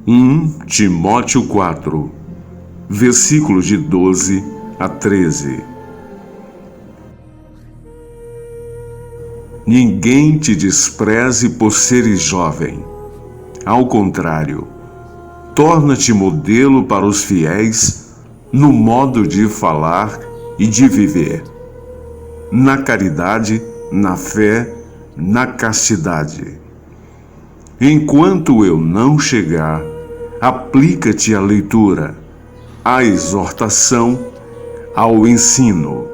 1 Timóteo 4, versículos de 12 a 13. Ninguém te despreze por seres jovem. Ao contrário, torna-te modelo para os fiéis no modo de falar e de viver, na caridade, na fé, na castidade. Enquanto eu não chegar, aplica-te à leitura, à exortação, ao ensino.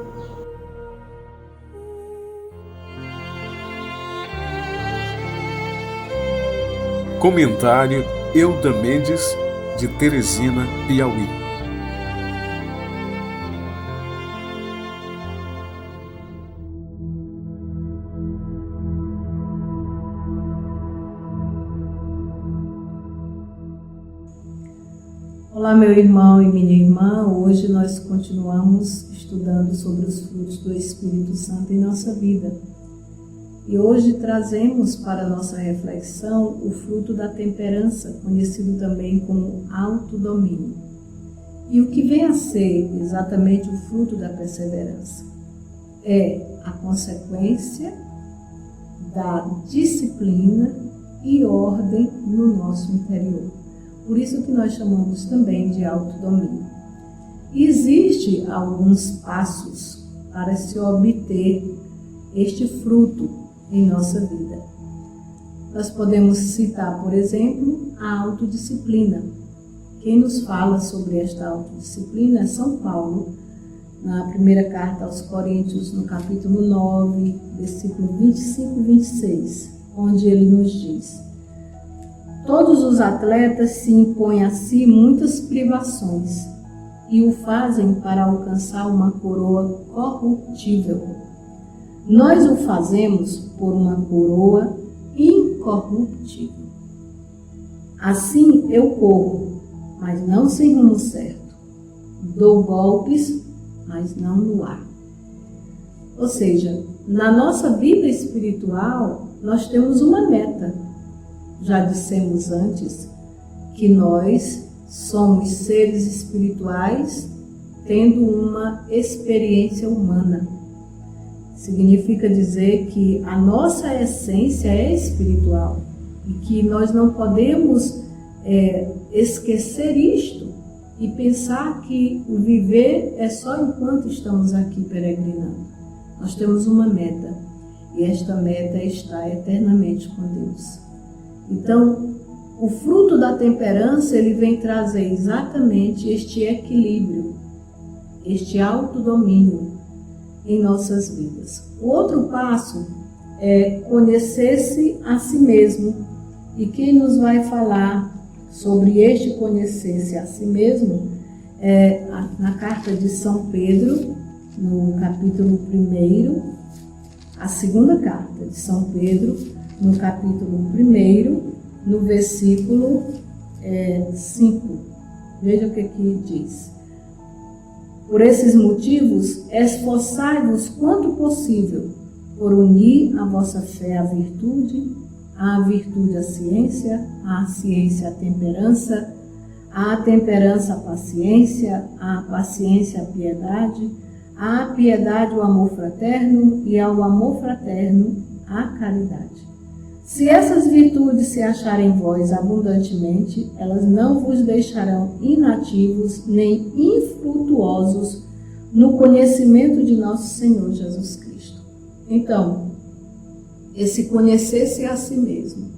Comentário Euda Mendes, de Teresina, Piauí. Olá, meu irmão e minha irmã. Hoje nós continuamos estudando sobre os frutos do Espírito Santo em nossa vida. E hoje trazemos para nossa reflexão o fruto da temperança, conhecido também como autodomínio. E o que vem a ser exatamente o fruto da perseverança? É a consequência da disciplina e ordem no nosso interior. Por isso que nós chamamos também de autodomínio. E existe alguns passos para se obter este fruto em nossa vida. Nós podemos citar, por exemplo, a autodisciplina. Quem nos fala sobre esta autodisciplina é São Paulo, na primeira carta aos Coríntios, no capítulo 9, versículo 25 e 26, onde ele nos diz: todos os atletas se impõem a si muitas privações e o fazem para alcançar uma coroa corruptível. Nós o fazemos por uma coroa incorruptível. Assim eu corro, mas não sem rumo certo. Dou golpes, mas não no ar. Ou seja, na nossa vida espiritual, nós temos uma meta. Já dissemos antes que nós somos seres espirituais tendo uma experiência humana. Significa dizer que a nossa essência é espiritual e que nós não podemos esquecer isto e pensar que o viver é só enquanto estamos aqui peregrinando. Nós temos uma meta e esta meta é estar eternamente com Deus. Então, o fruto da temperança, ele vem trazer exatamente este equilíbrio, este autodomínio em nossas vidas. O outro passo é conhecer-se a si mesmo. E quem nos vai falar sobre este conhecer-se a si mesmo é na carta de São Pedro, no capítulo 1, a segunda carta de São Pedro, no capítulo 1, no versículo 5. Veja o que aqui diz. Por esses motivos, esforçai-vos quanto possível por unir a vossa fé à virtude a ciência, a ciência a temperança a paciência, a paciência a piedade o amor fraterno e ao amor fraterno a caridade. Se essas virtudes se acharem em vós abundantemente, elas não vos deixarão inativos nem infrutuosos no conhecimento de nosso Senhor Jesus Cristo. Então, esse conhecer-se a si mesmo,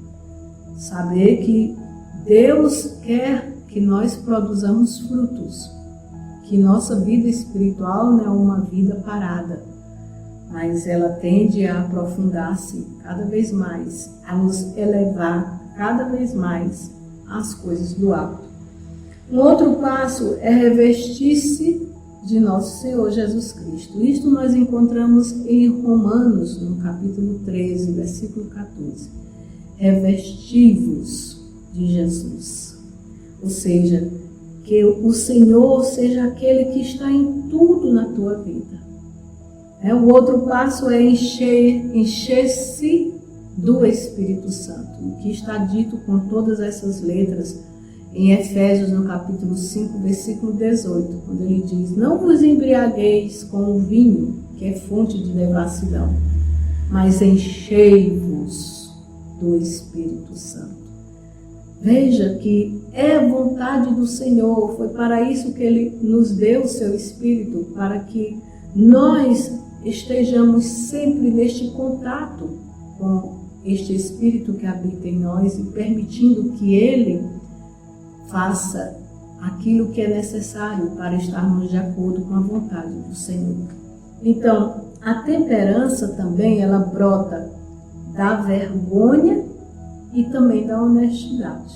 saber que Deus quer que nós produzamos frutos, que nossa vida espiritual não é uma vida parada, mas ela tende a aprofundar-se cada vez mais, a nos elevar cada vez mais às coisas do alto. Um outro passo é revestir-se de nosso Senhor Jesus Cristo. Isto nós encontramos em Romanos, no capítulo 13, versículo 14. Revesti-vos de Jesus. Ou seja, que o Senhor seja aquele que está em tudo na tua vida. O outro passo é encher-se do Espírito Santo, o que está dito com todas essas letras em Efésios, no capítulo 5, versículo 18, quando ele diz: não vos embriagueis com o vinho, que é fonte de devassidão, mas enchei-vos do Espírito Santo. Veja que é a vontade do Senhor, foi para isso que Ele nos deu o seu Espírito, para que nós estejamos sempre neste contato com este Espírito que habita em nós e permitindo que Ele faça aquilo que é necessário para estarmos de acordo com a vontade do Senhor. Então, a temperança também, ela brota da vergonha e também da honestidade.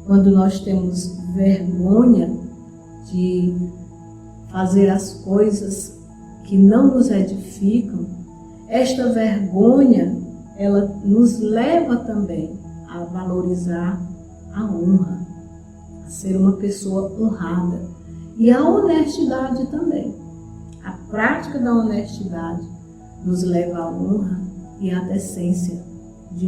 Quando nós temos vergonha de fazer as coisas que não nos edificam, esta vergonha, ela nos leva também a valorizar a honra, a ser uma pessoa honrada. E a honestidade também. A prática da honestidade nos leva à honra e à decência de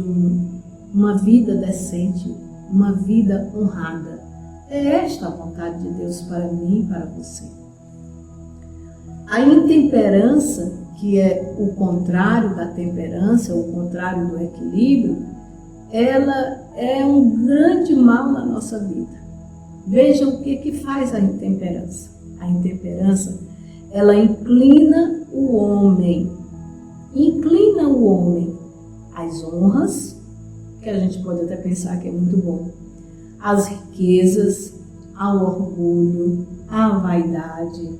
uma vida decente, uma vida honrada. É esta a vontade de Deus para mim e para você. A intemperança, que é o contrário da temperança, o contrário do equilíbrio, ela é um grande mal na nossa vida. Veja o que faz a intemperança. A intemperança, ela inclina o homem às honras, que a gente pode até pensar que é muito bom, às riquezas, ao orgulho, à vaidade,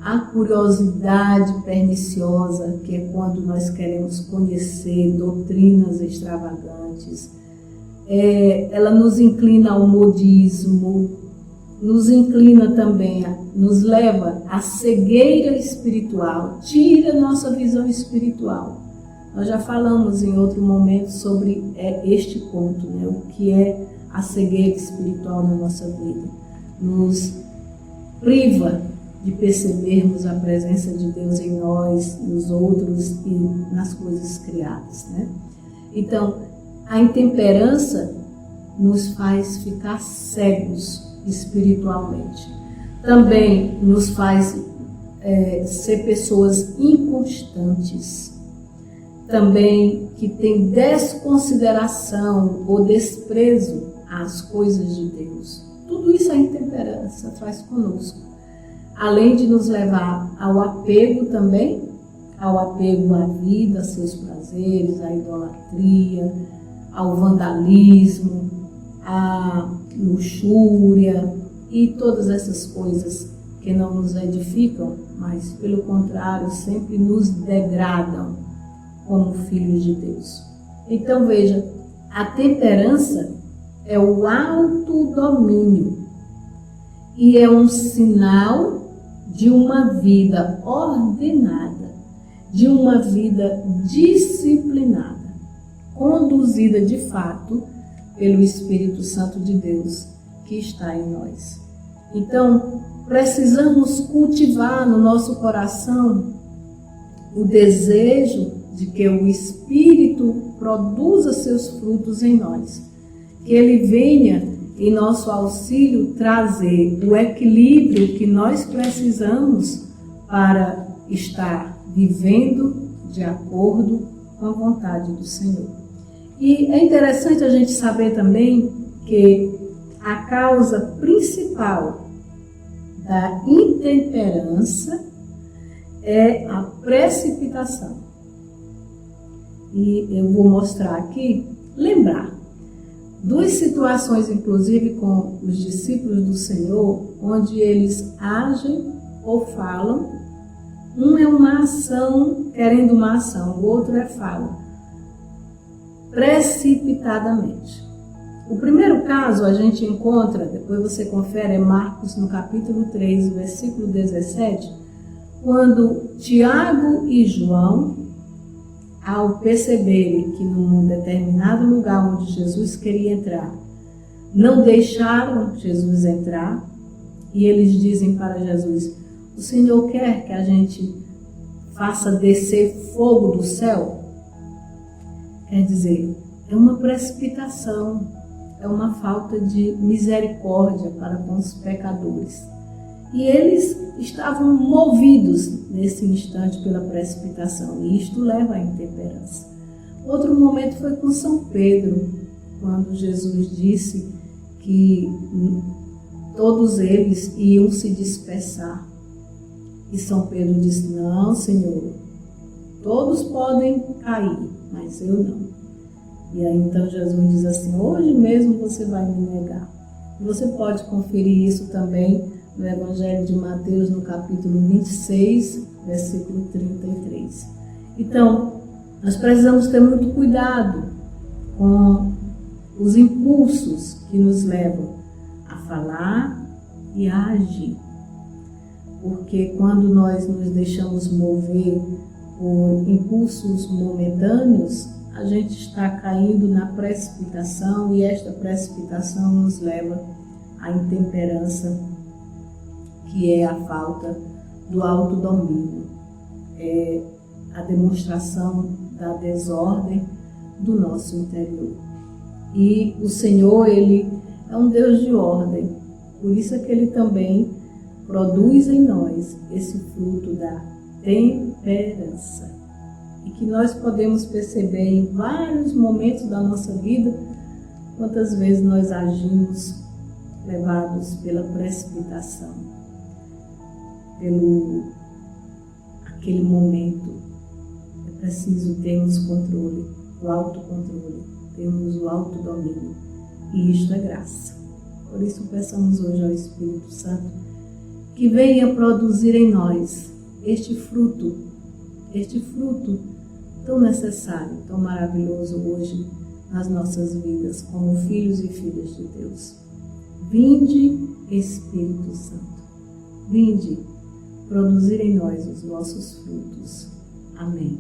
à curiosidade perniciosa, que é quando nós queremos conhecer doutrinas extravagantes. Ela nos inclina ao modismo, nos inclina também, nos leva à cegueira espiritual, tira nossa visão espiritual. Nós já falamos em outro momento sobre este ponto, né? O que é a cegueira espiritual na nossa vida. Nos priva de percebermos a presença de Deus em nós, nos outros e nas coisas criadas, né? Então, a intemperança nos faz ficar cegos espiritualmente. Também nos faz ser pessoas inconstantes. Também que tem desconsideração ou desprezo às coisas de Deus. Tudo isso a intemperança faz conosco. Além de nos levar ao apego também, ao apego à vida, a seus prazeres, à idolatria, ao vandalismo, à luxúria e todas essas coisas que não nos edificam, mas pelo contrário, sempre nos degradam como filhos de Deus. Então veja, a temperança é o autodomínio e é um sinal de uma vida ordenada, de uma vida disciplinada, conduzida de fato pelo Espírito Santo de Deus que está em nós. Então, precisamos cultivar no nosso coração o desejo de que o Espírito produza seus frutos em nós, que Ele venha em nosso auxílio trazer o equilíbrio que nós precisamos para estar vivendo de acordo com a vontade do Senhor. E é interessante a gente saber também que a causa principal da intemperança é a precipitação. E eu vou mostrar aqui, lembrar duas situações, inclusive com os discípulos do Senhor, onde eles agem ou falam. Um é uma ação, querendo uma ação, o outro é fala, precipitadamente. O primeiro caso a gente encontra, depois você confere, é Marcos no capítulo 3, versículo 17, quando Tiago e João, ao perceberem que num determinado lugar onde Jesus queria entrar, não deixaram Jesus entrar, e eles dizem para Jesus: o Senhor quer que a gente faça descer fogo do céu? Quer dizer, é uma precipitação, é uma falta de misericórdia para com os pecadores. E eles estavam movidos nesse instante pela precipitação, e isto leva à intemperança. Outro momento foi com São Pedro, quando Jesus disse que todos eles iam se dispersar. E São Pedro disse: não, Senhor, todos podem cair, mas eu não. E aí então Jesus diz assim: hoje mesmo você vai me negar. E você pode conferir isso também no Evangelho de Mateus, no capítulo 26, versículo 33. Então, nós precisamos ter muito cuidado com os impulsos que nos levam a falar e a agir. Porque quando nós nos deixamos mover por impulsos momentâneos, a gente está caindo na precipitação, e esta precipitação nos leva à intemperança, que é a falta do autodomínio, é a demonstração da desordem do nosso interior. E o Senhor, Ele é um Deus de ordem, por isso é que Ele também produz em nós esse fruto da temperança, e que nós podemos perceber em vários momentos da nossa vida quantas vezes nós agimos levados pela precipitação, pelo aquele momento. É preciso termos controle, o autocontrole, termos o autodomínio, e isto é graça. Por isso peçamos hoje ao Espírito Santo que venha produzir em nós este fruto tão necessário, tão maravilhoso hoje nas nossas vidas, como filhos e filhas de Deus. Vinde, Espírito Santo, vinde produzir em nós os vossos frutos. Amém.